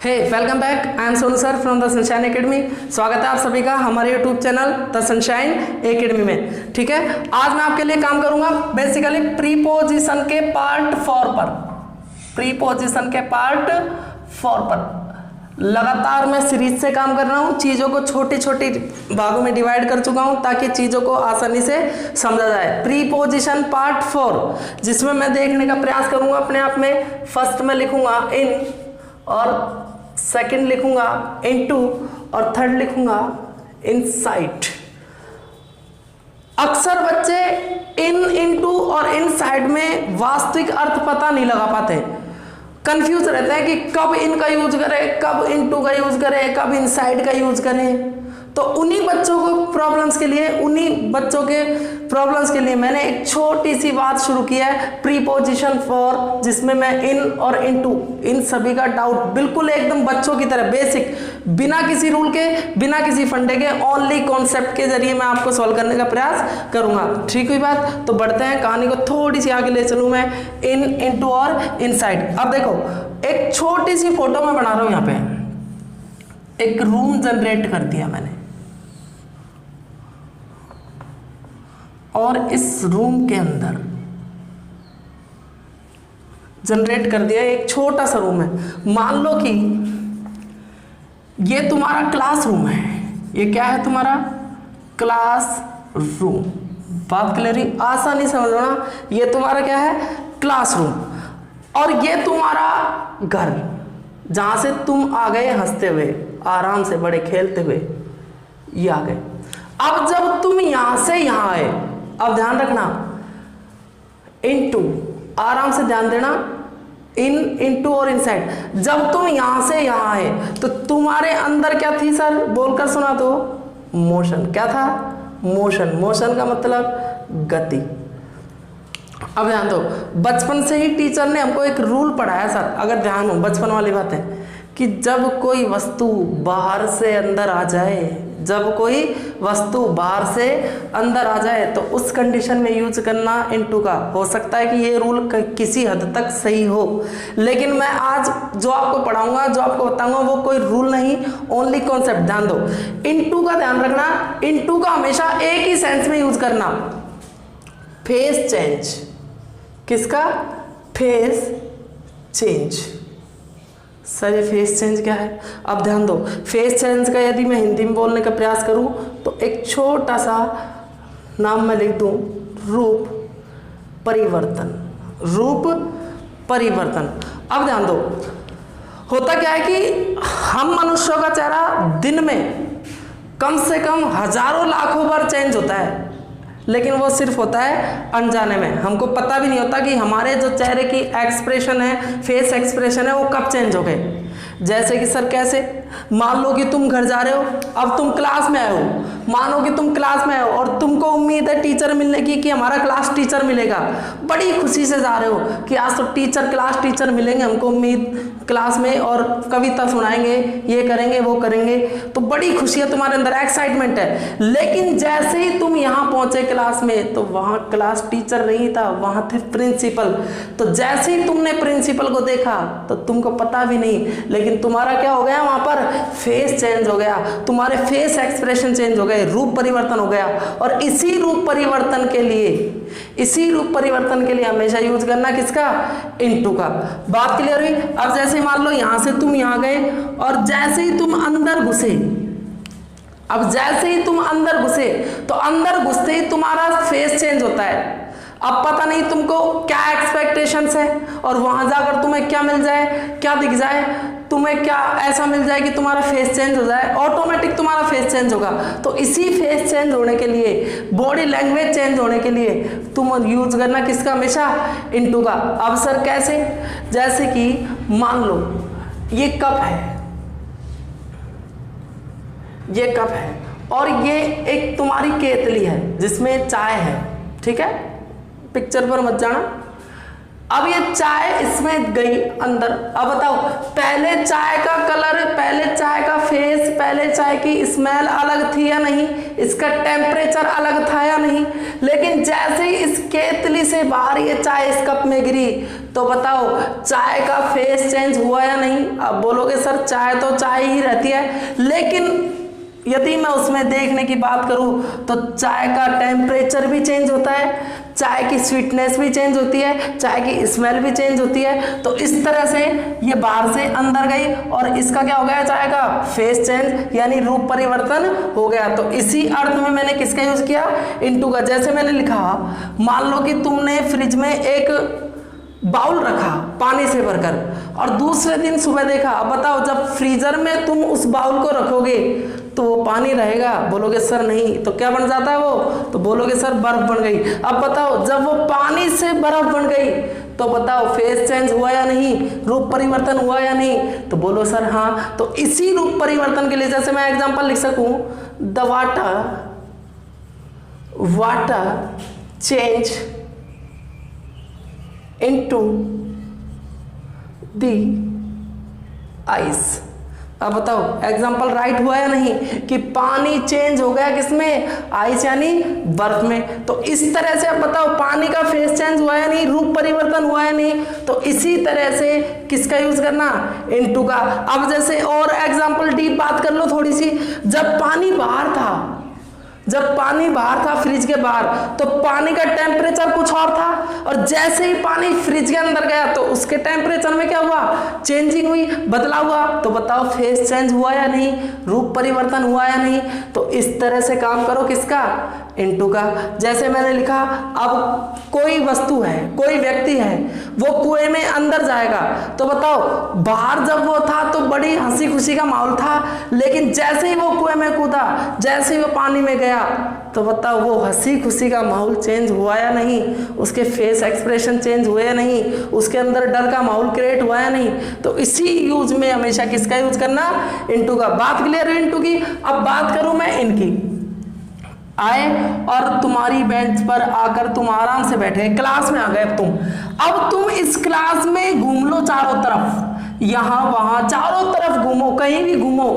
Hey welcome back, I am Sonu sir from the Sunshine Academy. स्वागत है आप सभी का हमारे YouTube channel the Sunshine Academy में। ठीक है, आज मैं आपके लिए काम करूंगा बेसिकली प्रीपोजिशन के पार्ट 4 पर। प्रीपोजिशन के पार्ट 4 पर लगातार मैं सीरीज से काम कर रहा हूँ। चीज़ों को छोटी छोटी भागों में डिवाइड कर चुका हूँ ताकि चीज़ों को आसानी से समझा जाए। प्रीपोजिशन पार्ट 4 जिसमें मैं देखने का प्रयास करूँगा अपने आप में। फर्स्ट में लिखूंगा इन, और सेकंड लिखूंगा इनटू, और थर्ड लिखूंगा इनसाइड। अक्सर बच्चे इन, इनटू और इनसाइड में वास्तविक अर्थ पता नहीं लगा पाते, कंफ्यूज रहते हैं कि कब इन का यूज करें, कब इनटू का यूज करें, कब इनसाइड का यूज करें। तो उन्हीं बच्चों को प्रॉब्लम्स के लिए मैंने एक छोटी सी बात शुरू की है, प्रीपोजिशन 4, जिसमें मैं इन और इनटू इन सभी का डाउट बिल्कुल एकदम बच्चों की तरह बेसिक, बिना किसी रूल के, बिना किसी फंडे के, ओनली कॉन्सेप्ट के जरिए मैं आपको सॉल्व करने का प्रयास करूंगा। ठीक हुई बात? तो बढ़ते हैं, कहानी को थोड़ी सी आगे ले चलूं मैं। इन, इनटू और इनसाइड। अब देखो, एक छोटी सी फोटो मैं बना रहा हूं। यहाँ पे एक रूम जनरेट कर दिया मैंने, और इस रूम के अंदर जनरेट कर दिया एक छोटा सा रूम है। मान लो कि ये तुम्हारा क्लासरूम है। ये क्या है? तुम्हारा क्लास रूम। बात क्लियर है? आसानी समझना, ये तुम्हारा क्या है? क्लासरूम। और ये तुम्हारा घर, जहां से तुम आ गए हंसते हुए, आराम से, बड़े खेलते हुए ये आ गए। अब जब तुम यहां से यहां आए, अब ध्यान रखना, इनटू, आराम से ध्यान देना, इन, इनटू और इनसाइड। जब तुम यहां से यहां आए तो तुम्हारे अंदर क्या थी सर? बोलकर सुना दो। मोशन। क्या था? मोशन। मोशन का मतलब गति। अब ध्यान दो, बचपन से ही टीचर ने हमको एक रूल पढ़ाया सर, अगर ध्यान हो, बचपन वाली बात है कि जब कोई वस्तु बाहर से अंदर आ जाए, जब कोई वस्तु बाहर से अंदर आ जाए तो उस कंडीशन में यूज करना इनटू का। हो सकता है कि ये रूल किसी हद तक सही हो, लेकिन मैं आज जो आपको पढ़ाऊंगा, जो आपको बताऊंगा, वो कोई रूल नहीं, ओनली कॉन्सेप्ट। ध्यान दो, इनटू का ध्यान रखना। इनटू का हमेशा एक ही सेंस में यूज करना, फेस चेंज। किसका? Face change. सर ये फेस चेंज क्या है? अब ध्यान दो, फेस चेंज का यदि मैं हिंदी में बोलने का प्रयास करूं तो एक छोटा सा नाम मैं लिख दूं, रूप परिवर्तन। रूप परिवर्तन। अब ध्यान दो, होता क्या है कि हम मनुष्यों का चेहरा दिन में कम से कम हजारों लाखों बार चेंज होता है, लेकिन वो सिर्फ होता है अनजाने में। हमको पता भी नहीं होता कि हमारे जो चेहरे की एक्सप्रेशन है, फेस एक्सप्रेशन है, वो कब चेंज हो गए। जैसे कि सर कैसे? मान लो कि तुम घर जा रहे हो, अब तुम क्लास में आए हो। मानो कि तुम क्लास में आए हो और तुमको उम्मीद है टीचर मिलने की, कि हमारा क्लास टीचर मिलेगा। बड़ी खुशी से जा रहे हो कि आज तो क्लास टीचर मिलेंगे, हमको उम्मीद क्लास में, और कविता सुनाएंगे, ये करेंगे, वो करेंगे। तो बड़ी खुशी है तुम्हारे अंदर, एक्साइटमेंट है। लेकिन जैसे ही तुम यहाँ पहुंचे क्लास में, तो वहाँ क्लास टीचर नहीं था, वहाँ थे प्रिंसिपल। तो जैसे ही तुमने प्रिंसिपल को देखा तो तुमको पता भी नहीं, लेकिन तुम्हारा क्या हो गया? वहाँ पर फेस चेंज हो गया, तुम्हारे फेस एक्सप्रेशन चेंज हो गए, रूप परिवर्तन हो गया। और इसी रूप परिवर्तन के लिए हमेशा यूज करना किसका? इनटू का। बात क्लियर हुई? अब जैसे मान लो यहां से तुम यहां गए, और जैसे ही तुम अंदर घुसे, तो अंदर घुसते ही तुम्हारा फेस चेंज होता है। अब पता नहीं तुमको क्या एक्सपेक्टेशंस है, और वहां जाकर तुम्हें क्या मिल जाए, क्या दिख जाए, तुम्हें क्या ऐसा मिल जाए कि तुम्हारा फेस चेंज हो जाए, ऑटोमेटिक तुम्हारा फेस चेंज होगा। तो इसी फेस चेंज होने के लिए, बॉडी लैंग्वेज चेंज होने के लिए तुम यूज करना किसका? हमेशा इनटू का। अब सर कैसे? जैसे कि मान लो ये कप है, और ये एक तुम्हारी केतली है जिसमें चाय है। ठीक है, पिक्चर पर मत जाना। अब ये चाय इसमें गई अंदर। अब बताओ, पहले चाय का कलर, पहले चाय का फेस, पहले चाय की स्मेल अलग थी या नहीं, इसका टेम्परेचर अलग था या नहीं, लेकिन जैसे ही इस केतली से बाहर ये चाय इस कप में गिरी तो बताओ चाय का फेस चेंज हुआ या नहीं। अब बोलोगे सर चाय तो चाय ही रहती है, लेकिन यदि मैं उसमें देखने की बात करूं तो चाय का टेम्परेचर भी चेंज होता है, चाय की स्वीटनेस भी चेंज होती है, चाय की स्मेल भी चेंज होती है। तो इस तरह से ये बाहर से अंदर गई और इसका क्या हो गया, चाय का फेस चेंज यानी रूप परिवर्तन हो गया। तो इसी अर्थ में मैंने किसका यूज किया, इनटू का। जैसे मैंने लिखा, मान लो कि तुमने फ्रिज में एक बाउल रखा पानी से भरकर और दूसरे दिन सुबह देखा। अब बताओ जब फ्रीजर में तुम उस बाउल को रखोगे तो वो पानी रहेगा, बोलोगे सर नहीं, तो क्या बन जाता है वो, तो बोलोगे सर बर्फ बन गई। अब बताओ जब वो पानी से बर्फ बन गई तो बताओ फेस चेंज हुआ या नहीं, रूप परिवर्तन हुआ या नहीं, तो बोलो सर हाँ। तो इसी रूप परिवर्तन के लिए जैसे मैं एग्जांपल लिख सकूं, the water change into the ice। अब बताओ एग्जाम्पल राइट हुआ या नहीं कि पानी चेंज हो गया किसमें, आइस यानी बर्फ में। तो इस तरह से अब बताओ पानी का फेस चेंज हुआ या नहीं, रूप परिवर्तन हुआ या नहीं। तो इसी तरह से किसका यूज करना, इनटू का। अब जैसे और एग्जाम्पल डीप बात कर लो थोड़ी सी, जब पानी बाहर था, जब पानी बाहर था फ्रिज के बाहर, तो पानी का टेम्परेचर कुछ और था और जैसे ही पानी फ्रिज के अंदर गया तो उसके टेम्परेचर में क्या हुआ, चेंजिंग हुई, बदलाव हुआ। तो बताओ फेस चेंज हुआ या नहीं, रूप परिवर्तन हुआ या नहीं। तो इस तरह से काम करो किसका, इनटू का। जैसे मैंने लिखा, अब कोई वस्तु है, कोई व्यक्ति है, वो कुएं में अंदर जाएगा, तो बताओ बाहर जब वो था तो बड़ी हंसी खुशी का माहौल था, लेकिन जैसे ही वो कुएं में कूदा, जैसे ही वो पानी में गया, तो बताओ वो हंसी खुशी का माहौल चेंज हुआ या नहीं, उसके फेस एक्सप्रेशन चेंज हुए या नहीं, उसके अंदर डर का माहौल क्रिएट हुआ या नहीं। तो इसी यूज में हमेशा किसका यूज करना, इनटू का। बात क्लियर है इनटू की। अब बात करूं मैं इनकी, आए और तुम्हारी बेंच पर आकर तुम आराम से बैठे, क्लास में आ गए अब तुम इस क्लास में घूम लो चारों तरफ, यहां वहां चारों तरफ घूमो, कहीं भी घूमो,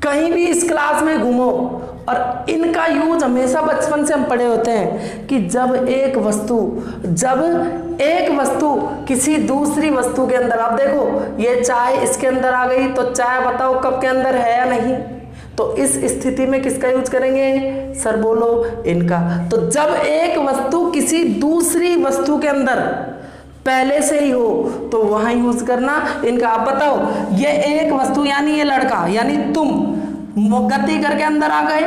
कहीं भी इस क्लास में घूमो। और इनका यूज हमेशा बचपन से हम पढ़े होते हैं कि जब एक वस्तु किसी दूसरी वस्तु के अंदर, अब देखो ये चाय इसके अंदर आ गई तो चाय बताओ कप के अंदर है या नहीं, तो इस स्थिति में किसका यूज करेंगे, सर बोलो इनका। तो जब एक वस्तु किसी दूसरी वस्तु के अंदर पहले से ही हो तो वहां यूज करना इनका। आप बताओ ये एक वस्तु यानी ये लड़का यानी तुम गति करके अंदर आ गए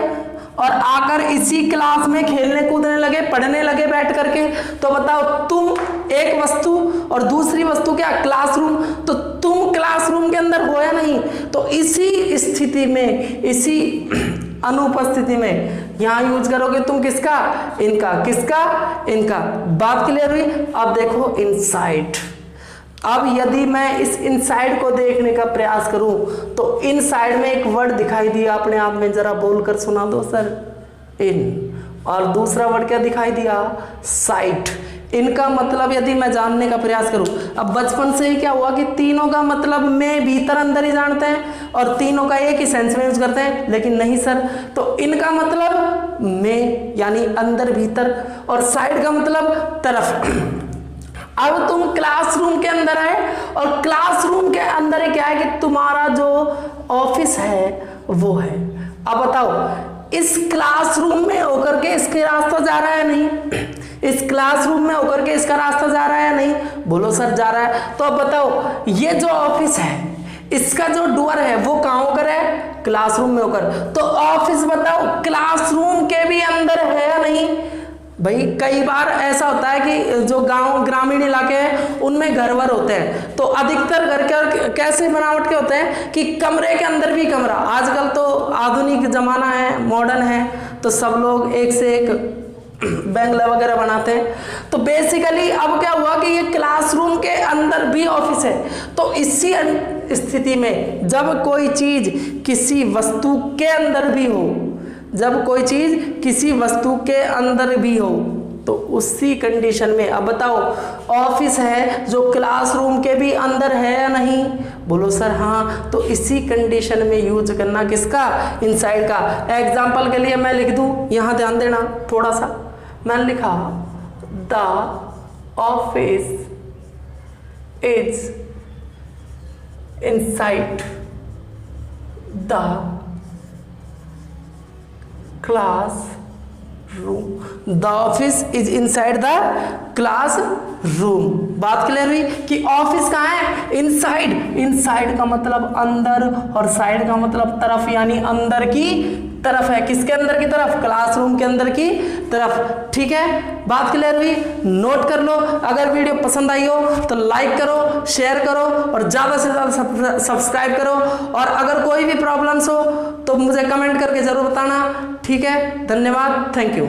और आकर इसी क्लास में खेलने कूदने लगे, पढ़ने लगे बैठ करके, तो बताओ तुम एक वस्तु और दूसरी वस्तु क्या, क्लासरूम, तो तुम क्लासरूम के अंदर हो या नहीं। तो इसी स्थिति में, इसी अनुपस्थिति में यहां यूज करोगे तुम किसका, इनका, किसका, इनका। बात क्लियर हुई। अब देखो इनसाइड। अब यदि मैं इस इनसाइड को देखने का प्रयास करूं तो इनसाइड में एक वर्ड दिखाई दिया अपने आप में, जरा बोलकर सुना दो सर, इन। और दूसरा वर्ड क्या दिखाई दिया, साइट। इनका मतलब यदि मैं जानने का प्रयास करूं, अब बचपन से ही क्या हुआ कि तीनों का मतलब में भीतर अंदर ही जानते हैं और तीनों का एक ही सेंस में यूज करते हैं, लेकिन नहीं सर, तो इनका मतलब में यानी अंदर भीतर और साइड का मतलब तरफ। अब तुम क्लासरूम के अंदर है और क्लासरूम के अंदर क्या है कि तुम्हारा जो ऑफिस है वो है। अब बताओ इस क्लासरूम में होकर के इसके रास्ता जा रहा है नहीं, इस क्लासरूम में होकर के इसका रास्ता जा रहा है नहीं, बोलो सर जा रहा है। तो अब बताओ ये जो ऑफिस है इसका जो डोर है वो कहाँ होकर है, क्लासरूम में होकर। तो ऑफिस बताओ क्लासरूम के भी अंदर है या नहीं। भाई कई बार ऐसा होता है कि जो गांव ग्रामीण इलाके हैं उनमें घर वर होते हैं, तो अधिकतर घर के कैसे बनावट के होते हैं कि कमरे के अंदर भी कमरा। आजकल तो आधुनिक जमाना है, मॉडर्न है, तो सब लोग एक से एक बंगला वगैरह बनाते हैं। तो बेसिकली अब क्या हुआ कि ये क्लासरूम के अंदर भी ऑफिस है। तो इसी स्थिति में जब कोई चीज किसी वस्तु के अंदर भी हो, जब कोई चीज किसी वस्तु के अंदर भी हो तो उसी कंडीशन में अब बताओ ऑफिस है जो क्लासरूम के भी अंदर है या नहीं, बोलो सर हाँ, तो इसी कंडीशन में यूज करना किसका, इनसाइड का। एग्जांपल के लिए मैं लिख दूं, यहां ध्यान देना थोड़ा सा, मैंने लिखा the office is inside the class room. The office is inside the class room. बात क्लियर हुई कि ऑफिस कहाँ है, इनसाइड। इनसाइड का मतलब अंदर और साइड का मतलब तरफ, यानी अंदर की तरफ है। किसके अंदर की तरफ, क्लासरूम के अंदर की तरफ। ठीक है, बात क्लियर हुई, नोट कर लो। अगर वीडियो पसंद आई हो तो लाइक करो, शेयर करो और ज्यादा से ज्यादा सब्सक्राइब करो। और अगर कोई भी प्रॉब्लम्स हो तो मुझे कमेंट करके जरूर बताना। ठीक है, धन्यवाद, थैंक यू।